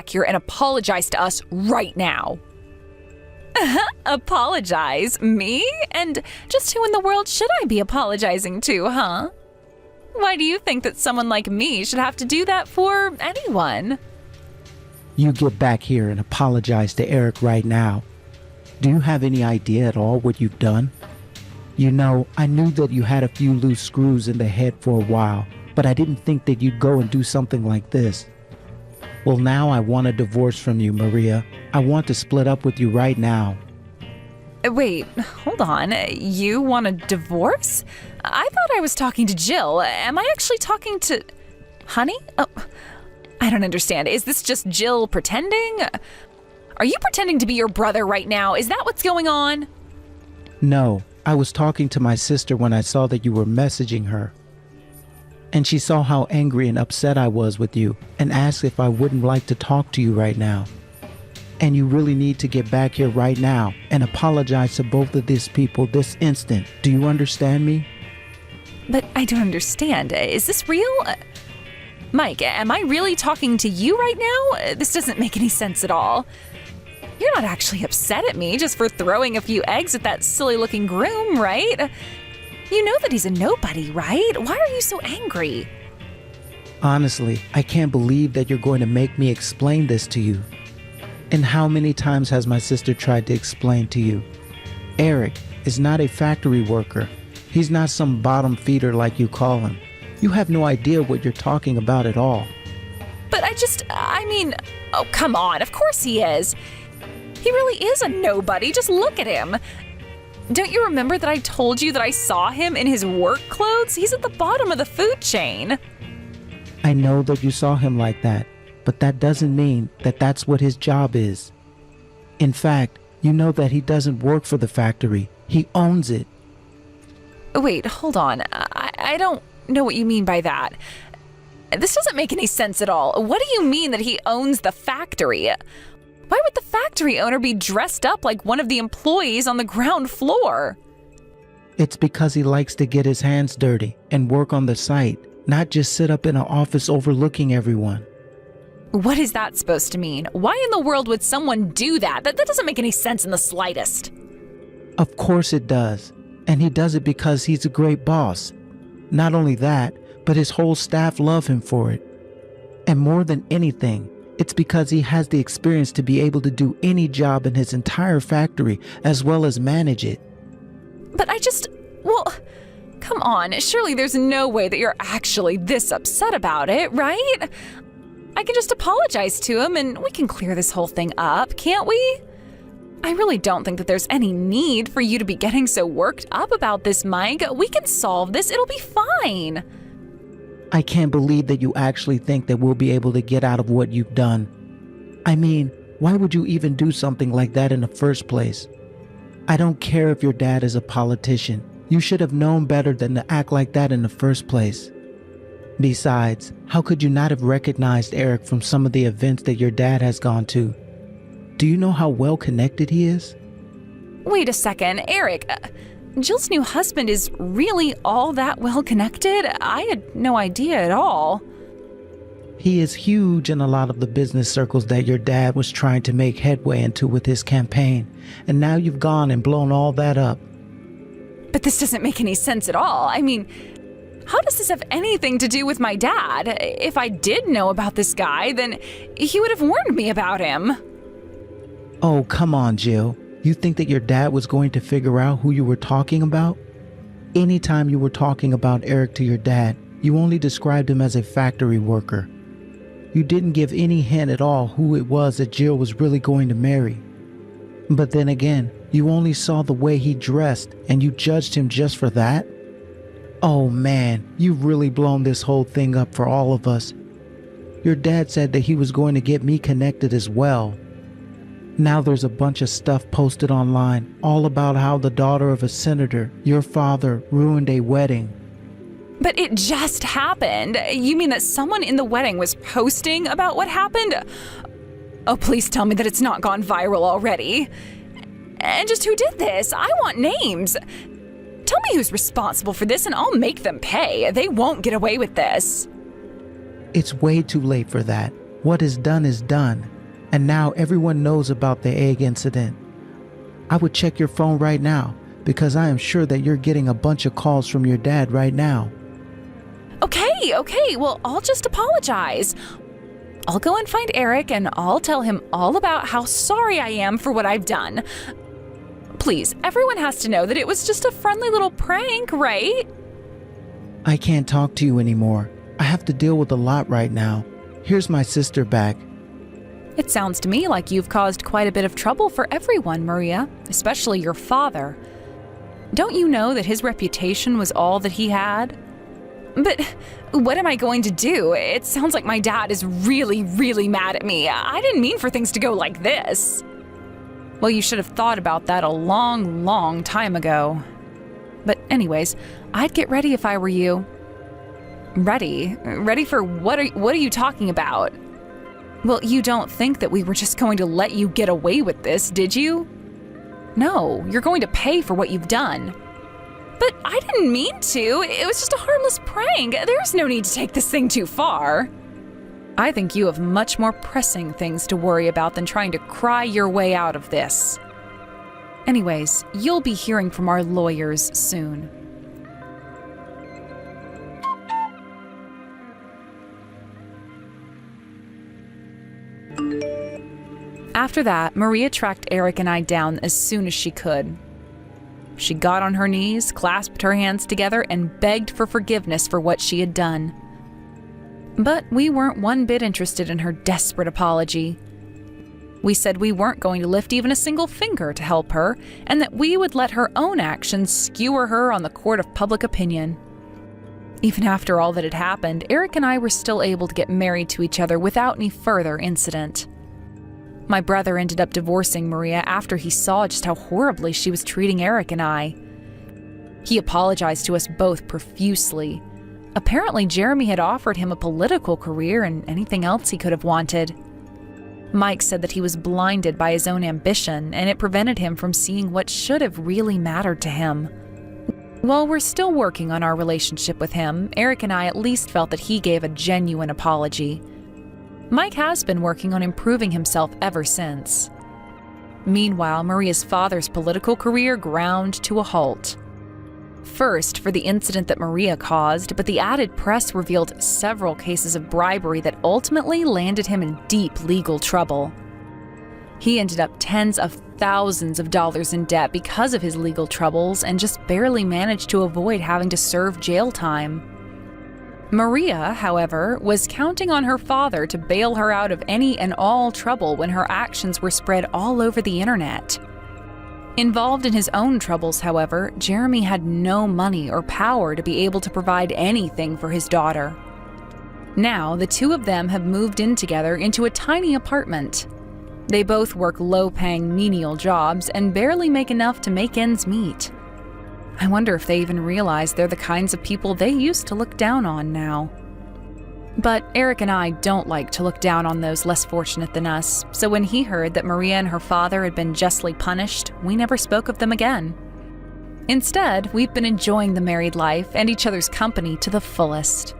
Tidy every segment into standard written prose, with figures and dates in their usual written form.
back here and apologize to us right now. Apologize? Me? And just who in the world should I be apologizing to, huh? Why do you think that someone like me should have to do that for anyone? You get back here and apologize to Eric right now. Do you have any idea at all what you've done? You know, I knew that you had a few loose screws in the head for a while, but I didn't think that you'd go and do something like this. Well, now I want a divorce from you, Maria. I want to split up with you right now. Wait, hold on. You want a divorce? I thought I was talking to Jill. Am I actually talking to... Honey? Oh, I don't understand. Is this just Jill pretending? Are you pretending to be your brother right now? Is that what's going on? No, I was talking to my sister when I saw that you were messaging her. And she saw how angry and upset I was with you and asked if I wouldn't like to talk to you right now. And you really need to get back here right now and apologize to both of these people this instant. Do you understand me? But I don't understand. Is this real? Mike, am I really talking to you right now? This doesn't make any sense at all. You're not actually upset at me just for throwing a few eggs at that silly-looking groom, right? You know that he's a nobody, right? Why are you so angry? Honestly, I can't believe that you're going to make me explain this to you. And how many times has my sister tried to explain to you? Eric is not a factory worker. He's not some bottom feeder like you call him. You have no idea what you're talking about at all. But oh, come on, of course he is. He really is a nobody, just look at him. Don't you remember that I told you that I saw him in his work clothes? He's at the bottom of the food chain. I know that you saw him like that, but that doesn't mean that that's what his job is. In fact, you know that he doesn't work for the factory. He owns it. Wait, hold on. I don't know what you mean by that. This doesn't make any sense at all. What do you mean that he owns the factory? Why would the factory owner be dressed up like one of the employees on the ground floor? It's because he likes to get his hands dirty and work on the site, not just sit up in an office overlooking everyone. What is that supposed to mean? Why in the world would someone do that? That doesn't make any sense in the slightest. Of course it does. And he does it because he's a great boss. Not only that, but his whole staff love him for it. And more than anything, it's because he has the experience to be able to do any job in his entire factory as well as manage it. But come on, surely there's no way that you're actually this upset about it, right? I can just apologize to him and we can clear this whole thing up, can't we? I really don't think that there's any need for you to be getting so worked up about this, Mike. We can solve this, it'll be fine. I can't believe that you actually think that we'll be able to get out of what you've done. I mean, why would you even do something like that in the first place? I don't care if your dad is a politician. You should have known better than to act like that in the first place. Besides, how could you not have recognized Eric from some of the events that your dad has gone to? Do you know how well connected he is? Wait a second, Eric. Jill's new husband is really all that well connected? I had no idea at all. He is huge in a lot of the business circles that your dad was trying to make headway into with his campaign, and now you've gone and blown all that up. But this doesn't make any sense at all. I mean, how does this have anything to do with my dad? If I did know about this guy, then he would have warned me about him. Oh, come on, Jill. You think that your dad was going to figure out who you were talking about? Anytime you were talking about Eric to your dad, you only described him as a factory worker. You didn't give any hint at all who it was that Jill was really going to marry. But then again, you only saw the way he dressed and you judged him just for that? Oh man, you've really blown this whole thing up for all of us. Your dad said that he was going to get me connected as well. Now there's a bunch of stuff posted online, all about how the daughter of a senator, your father, ruined a wedding. But it just happened. You mean that someone in the wedding was posting about what happened? Oh, please tell me that it's not gone viral already. And just who did this? I want names. Tell me who's responsible for this and I'll make them pay. They won't get away with this. It's way too late for that. What is done is done. And now everyone knows about the egg incident. I would check your phone right now because I am sure that you're getting a bunch of calls from your dad right now. Okay, well, I'll just apologize. I'll go and find Eric and I'll tell him all about how sorry I am for what I've done. Please, everyone has to know that it was just a friendly little prank, right? I can't talk to you anymore. I have to deal with a lot right now. Here's my sister back. It sounds to me like you've caused quite a bit of trouble for everyone, Maria, especially your father. Don't you know that his reputation was all that he had? But what am I going to do? It sounds like my dad is really, really mad at me. I didn't mean for things to go like this. Well, you should have thought about that a long, long time ago. But anyways, I'd get ready if I were you. Ready? Ready for what are you talking about? Well, you don't think that we were just going to let you get away with this, did you? No, you're going to pay for what you've done. But I didn't mean to. It was just a harmless prank. There's no need to take this thing too far. I think you have much more pressing things to worry about than trying to cry your way out of this. Anyways, you'll be hearing from our lawyers soon. After that, Maria tracked Eric and I down as soon as she could. She got on her knees, clasped her hands together, and begged for forgiveness for what she had done. But we weren't one bit interested in her desperate apology. We said we weren't going to lift even a single finger to help her, and that we would let her own actions skewer her on the court of public opinion. Even after all that had happened, Eric and I were still able to get married to each other without any further incident. My brother ended up divorcing Maria after he saw just how horribly she was treating Eric and I. He apologized to us both profusely. Apparently, Jeremy had offered him a political career and anything else he could have wanted. Mike said that he was blinded by his own ambition, and it prevented him from seeing what should have really mattered to him. While we're still working on our relationship with him, Eric and I at least felt that he gave a genuine apology. Mike has been working on improving himself ever since. Meanwhile, Maria's father's political career ground to a halt. First, for the incident that Maria caused, but the added press revealed several cases of bribery that ultimately landed him in deep legal trouble. He ended up tens of thousands of dollars in debt because of his legal troubles and just barely managed to avoid having to serve jail time. Maria, however, was counting on her father to bail her out of any and all trouble when her actions were spread all over the internet. Involved in his own troubles, however, Jeremy had no money or power to be able to provide anything for his daughter. Now, the two of them have moved in together into a tiny apartment. They both work low-paying menial jobs and barely make enough to make ends meet. I wonder if they even realize they're the kinds of people they used to look down on now. But Eric and I don't like to look down on those less fortunate than us, so when he heard that Maria and her father had been justly punished, we never spoke of them again. Instead, we've been enjoying the married life and each other's company to the fullest.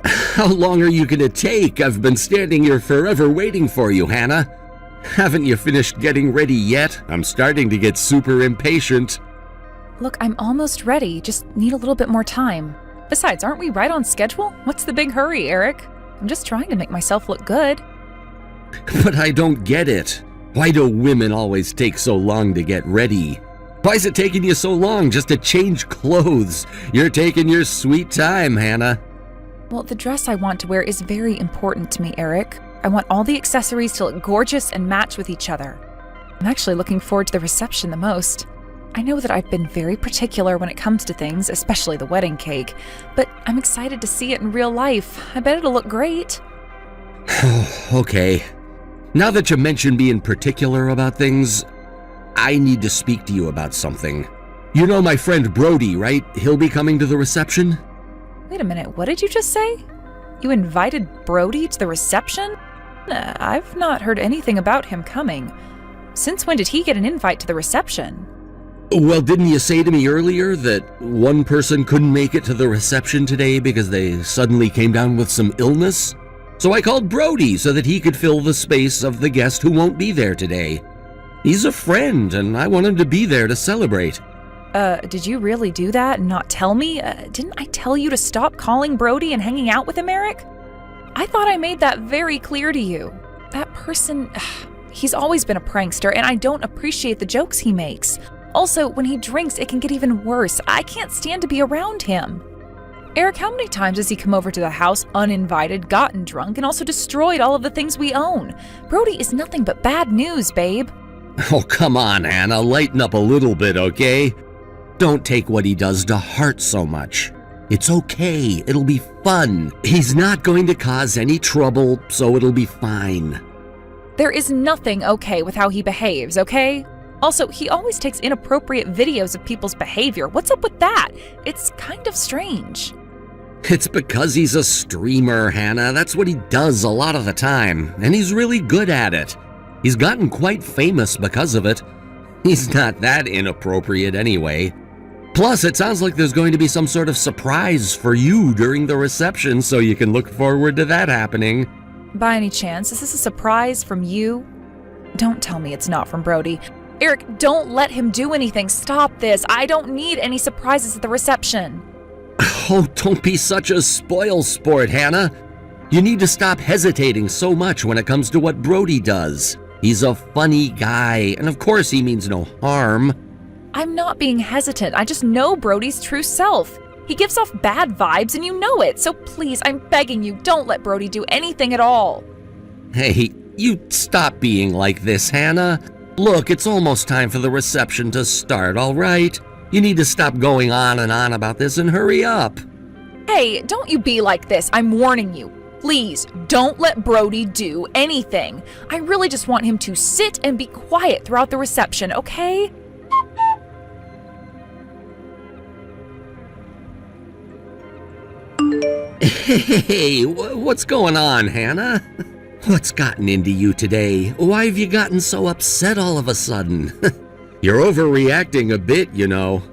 How long are you gonna take? I've been standing here forever waiting for you, Hannah. Haven't you finished getting ready yet? I'm starting to get super impatient. Look, I'm almost ready, just need a little bit more time. Besides, aren't we right on schedule? What's the big hurry, Eric? I'm just trying to make myself look good. But I don't get it. Why do women always take so long to get ready? Why is it taking you so long just to change clothes? You're taking your sweet time, Hannah. Well, the dress I want to wear is very important to me, Eric. I want all the accessories to look gorgeous and match with each other. I'm actually looking forward to the reception the most. I know that I've been very particular when it comes to things, especially the wedding cake, but I'm excited to see it in real life. I bet it'll look great. Okay. Now that you mention being particular about things, I need to speak to you about something. You know my friend Brody, right? He'll be coming to the reception? Wait a minute, what did you just say? You invited Brody to the reception? I've not heard anything about him coming. Since when did he get an invite to the reception? Well, didn't you say to me earlier that one person couldn't make it to the reception today because they suddenly came down with some illness? So I called Brody so that he could fill the space of the guest who won't be there today. He's a friend, and I want him to be there to celebrate. Did you really do that and not tell me? Didn't I tell you to stop calling Brody and hanging out with him, Eric? I thought I made that very clear to you. That person, he's always been a prankster, and I don't appreciate the jokes he makes. Also, when he drinks, it can get even worse. I can't stand to be around him. Eric, how many times has he come over to the house uninvited, gotten drunk, and also destroyed all of the things we own? Brody is nothing but bad news, babe. Oh, come on, Hannah. Lighten up a little bit, okay? Don't take what he does to heart so much. It's okay. It'll be fun. He's not going to cause any trouble, so it'll be fine. There is nothing okay with how he behaves, okay? Also, he always takes inappropriate videos of people's behavior. What's up with that? It's kind of strange. It's because he's a streamer, Hannah. That's what he does a lot of the time, and he's really good at it. He's gotten quite famous because of it. He's not that inappropriate anyway. Plus, it sounds like there's going to be some sort of surprise for you during the reception, so you can look forward to that happening. By any chance, is this a surprise from you? Don't tell me it's not from Brody. Eric, don't let him do anything. Stop this. I don't need any surprises at the reception. Oh, don't be such a spoil sport, Hannah. You need to stop hesitating so much when it comes to what Brody does. He's a funny guy, and of course he means no harm. I'm not being hesitant. I just know Brody's true self. He gives off bad vibes and you know it. So please, I'm begging you, don't let Brody do anything at all. Hey, you stop being like this, Hannah. Look, it's almost time for the reception to start, all right? You need to stop going on and on about this and hurry up. Hey, don't you be like this. I'm warning you. Please, don't let Brody do anything. I really just want him to sit and be quiet throughout the reception, okay? Hey, what's going on, Hannah? What's gotten into you today? Why have you gotten so upset all of a sudden? You're overreacting a bit, you know.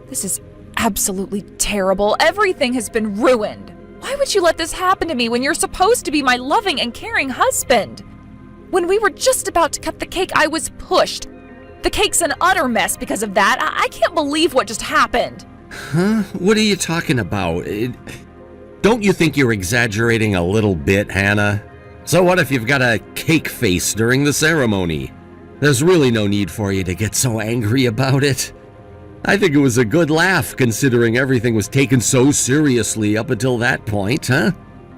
This is absolutely terrible. Everything has been ruined. Why would you let this happen to me when you're supposed to be my loving and caring husband? When we were just about to cut the cake, I was pushed. The cake's an utter mess because of that. I can't believe what just happened. Huh? What are you talking about? Don't you think you're exaggerating a little bit, Hannah? So what if you've got a cake face during the ceremony? There's really no need for you to get so angry about it. I think it was a good laugh considering everything was taken so seriously up until that point, huh?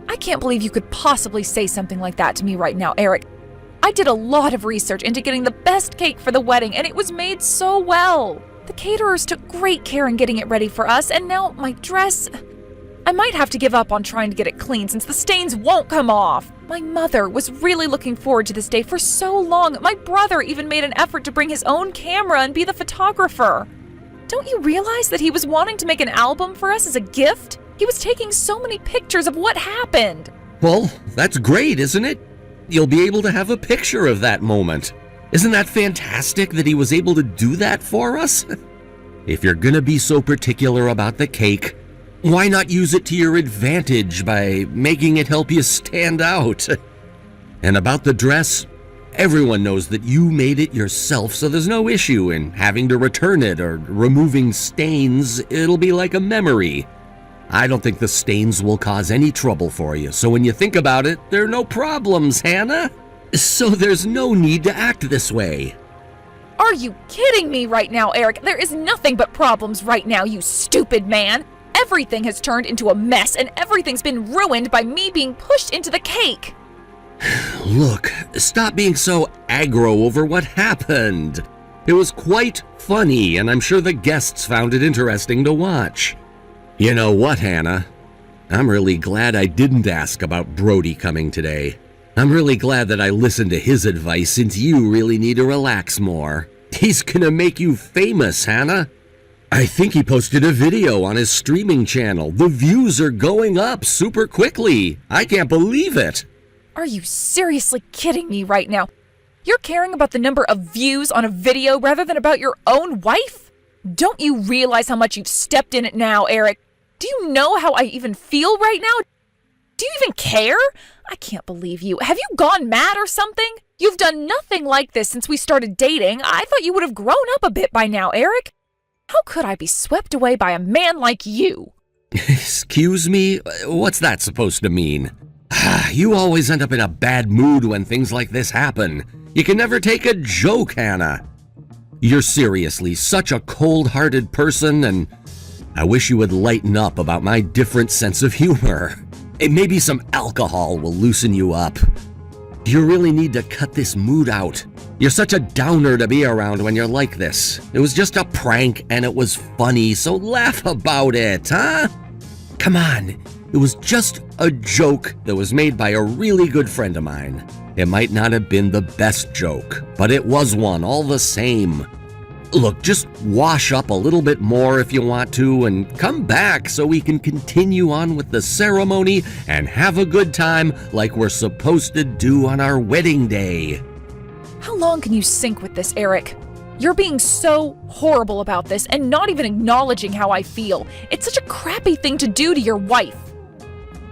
I can't believe you could possibly say something like that to me right now, Eric. I did a lot of research into getting the best cake for the wedding, and it was made so well. The caterers took great care in getting it ready for us, and now my dress... I might have to give up on trying to get it clean since the stains won't come off. My mother was really looking forward to this day for so long. My brother even made an effort to bring his own camera and be the photographer. Don't you realize that he was wanting to make an album for us as a gift? He was taking so many pictures of what happened. Well, that's great, isn't it? You'll be able to have a picture of that moment. Isn't that fantastic that he was able to do that for us? If you're gonna be so particular about the cake, why not use it to your advantage by making it help you stand out? And about the dress, everyone knows that you made it yourself, so there's no issue in having to return it or removing stains. It'll be like a memory. I don't think the stains will cause any trouble for you, so when you think about it, there are no problems, Hannah. So there's no need to act this way. Are you kidding me right now, Eric? There is nothing but problems right now, you stupid man. Everything has turned into a mess, and everything's been ruined by me being pushed into the cake. Look, stop being so aggro over what happened. It was quite funny, and I'm sure the guests found it interesting to watch. You know what, Hannah? I'm really glad I didn't ask about Brody coming today. I'm really glad that I listened to his advice since you really need to relax more. He's gonna make you famous, Hannah. I think he posted a video on his streaming channel. The views are going up super quickly. I can't believe it. Are you seriously kidding me right now? You're caring about the number of views on a video rather than about your own wife? Don't you realize how much you've stepped in it now, Eric? Do you know how I even feel right now? Do you even care? I can't believe you. Have you gone mad or something? You've done nothing like this since we started dating. I thought you would have grown up a bit by now, Eric. How could I be swept away by a man like you? Excuse me? What's that supposed to mean? You always end up in a bad mood when things like this happen. You can never take a joke, Hannah. You're seriously such a cold-hearted person, and I wish you would lighten up about my different sense of humor. Maybe some alcohol will loosen you up. You really need to cut this mood out. You're such a downer to be around when you're like this. It was just a prank and it was funny, so laugh about it, huh? Come on, it was just a joke that was made by a really good friend of mine. It might not have been the best joke, but it was one all the same. Look, just wash up a little bit more if you want to and come back so we can continue on with the ceremony and have a good time like we're supposed to do on our wedding day. How long can you sink with this, Eric? You're being so horrible about this and not even acknowledging how I feel. It's such a crappy thing to do to your wife.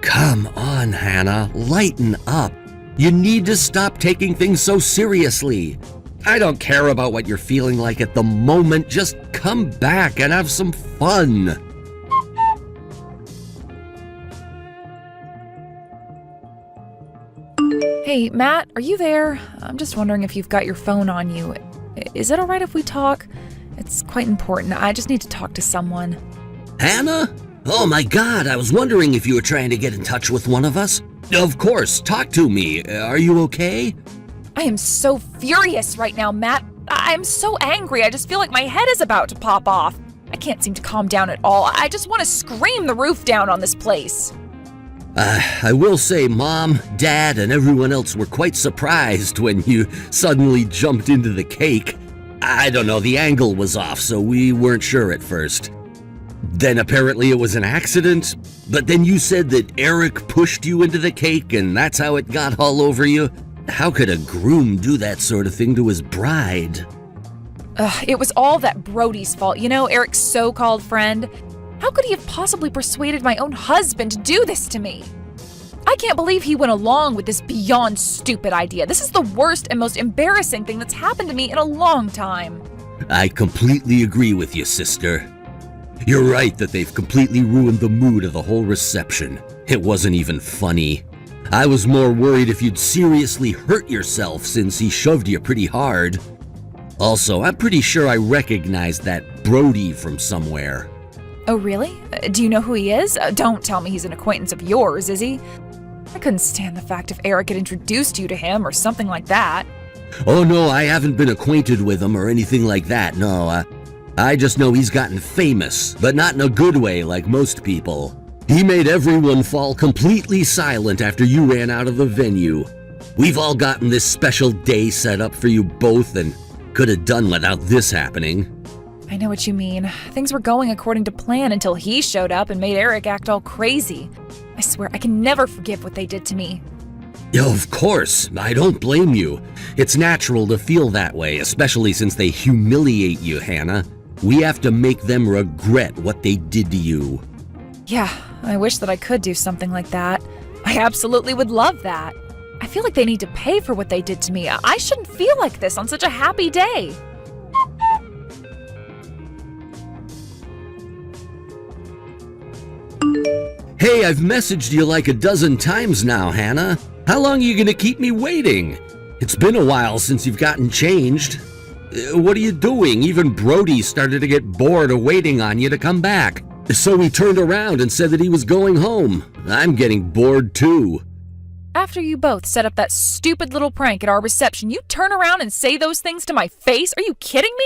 Come on, Hannah, lighten up. You need to stop taking things so seriously. I don't care about what you're feeling like at the moment. Just come back and have some fun. Hey, Matt, are you there? I'm just wondering if you've got your phone on you. Is it all right if we talk? It's quite important. I just need to talk to someone. Hannah? Oh my God, I was wondering if you were trying to get in touch with one of us. Of course, talk to me. Are you okay? I am so furious right now, Matt. I'm so angry. I just feel like my head is about to pop off. I can't seem to calm down at all. I just want to scream the roof down on this place. I will say Mom, Dad, and everyone else were quite surprised when you suddenly jumped into the cake. I don't know, the angle was off, so we weren't sure at first. Then apparently it was an accident, but then you said that Eric pushed you into the cake and that's how it got all over you. How could a groom do that sort of thing to his bride? It was all that Brody's fault. You know, Eric's so-called friend. How could he have possibly persuaded my own husband to do this to me? I can't believe he went along with this beyond stupid idea. This is the worst and most embarrassing thing that's happened to me in a long time. I completely agree with you, sister. You're right that they've completely ruined the mood of the whole reception. It wasn't even funny. I was more worried if you'd seriously hurt yourself since he shoved you pretty hard. Also, I'm pretty sure I recognized that Brody from somewhere. Oh, really? Do you know who he is? Don't tell me he's an acquaintance of yours, is he? I couldn't stand the fact if Eric had introduced you to him or something like that. Oh no, I haven't been acquainted with him or anything like that, no. I just know he's gotten famous, but not in a good way like most people. He made everyone fall completely silent after you ran out of the venue. We've all gotten this special day set up for you both and could have done without this happening. I know what you mean. Things were going according to plan until he showed up and made Eric act all crazy. I swear, I can never forgive what they did to me. Of course, I don't blame you. It's natural to feel that way, especially since they humiliate you, Hannah. We have to make them regret what they did to you. Yeah, I wish that I could do something like that. I absolutely would love that. I feel like they need to pay for what they did to me. I shouldn't feel like this on such a happy day. Hey, I've messaged you like a dozen times now, Hannah. How long are you gonna keep me waiting? It's been a while since you've gotten changed. What are you doing? Even Brody started to get bored of waiting on you to come back. So he turned around and said that he was going home. I'm getting bored too. After you both set up that stupid little prank at our reception, you turn around and say those things to my face? Are you kidding me?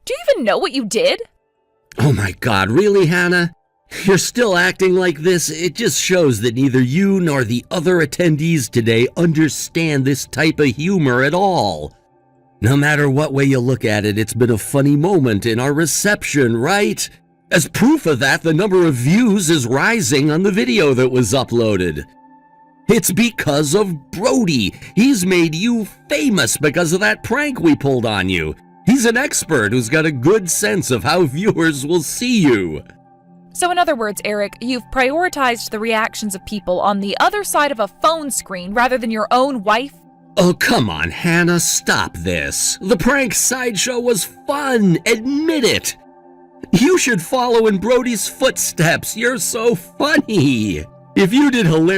Do you even know what you did? Oh my God, really, Hannah? You're still acting like this? It just shows that neither you nor the other attendees today understand this type of humor at all. No matter what way you look at it, it's been a funny moment in our reception, right? As proof of that, the number of views is rising on the video that was uploaded. It's because of Brody. He's made you famous because of that prank we pulled on you. He's an expert who's got a good sense of how viewers will see you. So in other words, Eric, you've prioritized the reactions of people on the other side of a phone screen rather than your own wife? Oh, come on, Hannah, stop this. The prank sideshow was fun. Admit it. You should follow in Brody's footsteps. You're so funny. If you did hilarious